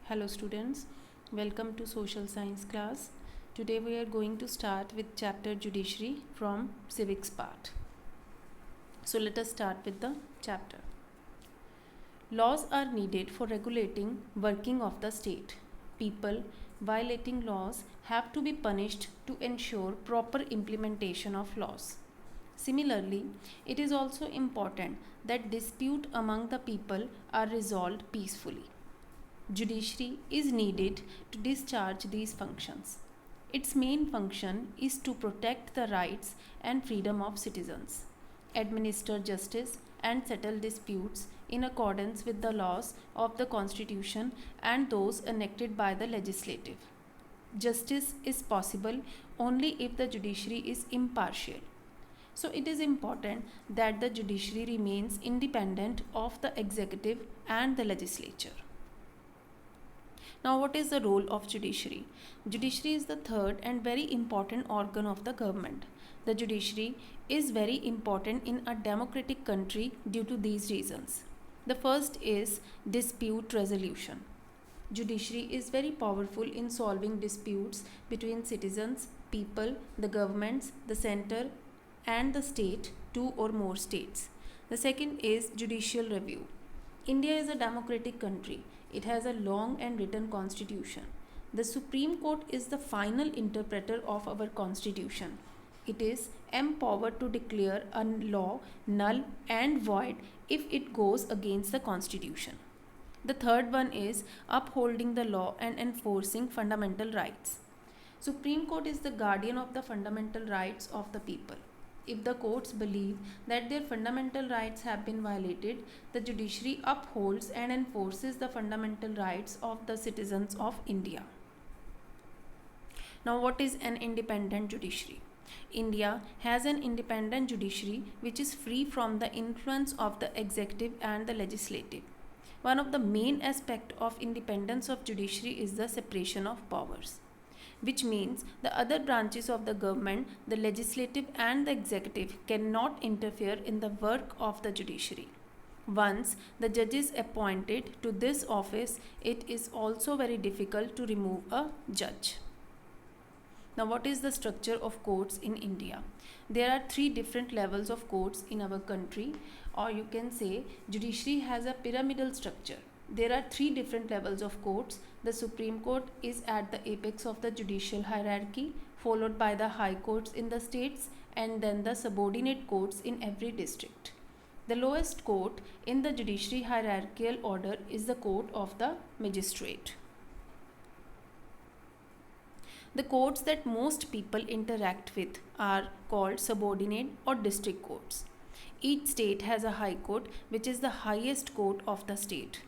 Hello students, welcome to social science class. Today we are going to start with chapter judiciary from civics part. So let us start with the chapter. Laws are needed for regulating working of the state. People violating laws have to be punished to ensure proper implementation of laws. Similarly, it is also important that dispute among the people are resolved peacefully. Judiciary is needed to discharge these functions. Its main function is to protect the rights and freedom of citizens, administer justice, and settle disputes in accordance with the laws of the Constitution and those enacted by the legislative. Justice is possible only if the judiciary is impartial. So it is important that the judiciary remains independent of the executive and the legislature. Now, what is the role of judiciary? Judiciary is the third and very important organ of the government. The judiciary is very important in a democratic country due to these reasons. The first is dispute resolution. Judiciary is very powerful in solving disputes between citizens, people, the governments, the center, and the state, two or more states. The second is judicial review. India is a democratic country. It has a long and written constitution. The Supreme Court is the final interpreter of our constitution. It is empowered to declare a law null and void if it goes against the constitution. The third one is upholding the law and enforcing fundamental rights. Supreme Court is the guardian of the fundamental rights of the people. If the courts believe that their fundamental rights have been violated, the judiciary upholds and enforces the fundamental rights of the citizens of India. Now, what is an independent judiciary? India has an independent judiciary which is free from the influence of the executive and the legislative. One of the main aspects of independence of judiciary is the separation of powers, which means the other branches of the government, the legislative and the executive, cannot interfere in the work of the judiciary. Once the judge is appointed to this office, it is also very difficult to remove a judge. Now, what is the structure of courts in India? There are three different levels of courts in our country, or you can say judiciary has a pyramidal structure. There are three different levels of courts. The Supreme Court is at the apex of the judicial hierarchy, followed by the high courts in the states, and then the subordinate courts in every district. The lowest court in the judiciary hierarchical order is the court of the magistrate. The courts that most people interact with are called subordinate or district courts. Each state has a high court, which is the highest court of the state.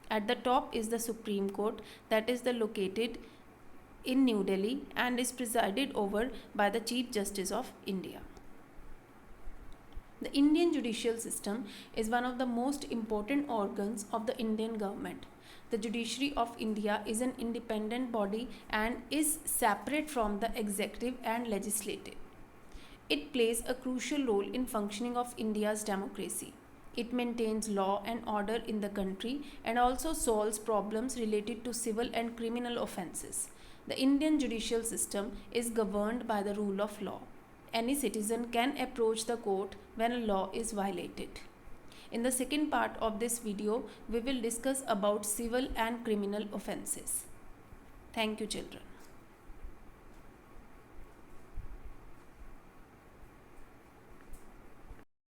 At the top is the Supreme Court, that is located in New Delhi and is presided over by the Chief Justice of India. The Indian judicial system is one of the most important organs of the Indian government. The judiciary of India is an independent body and is separate from the executive and legislative. It plays a crucial role in functioning of India's democracy. It maintains law and order in the country and also solves problems related to civil and criminal offences. The Indian judicial system is governed by the rule of law. Any citizen can approach the court when a law is violated. In the second part of this video, we will discuss about civil and criminal offences. Thank you, children.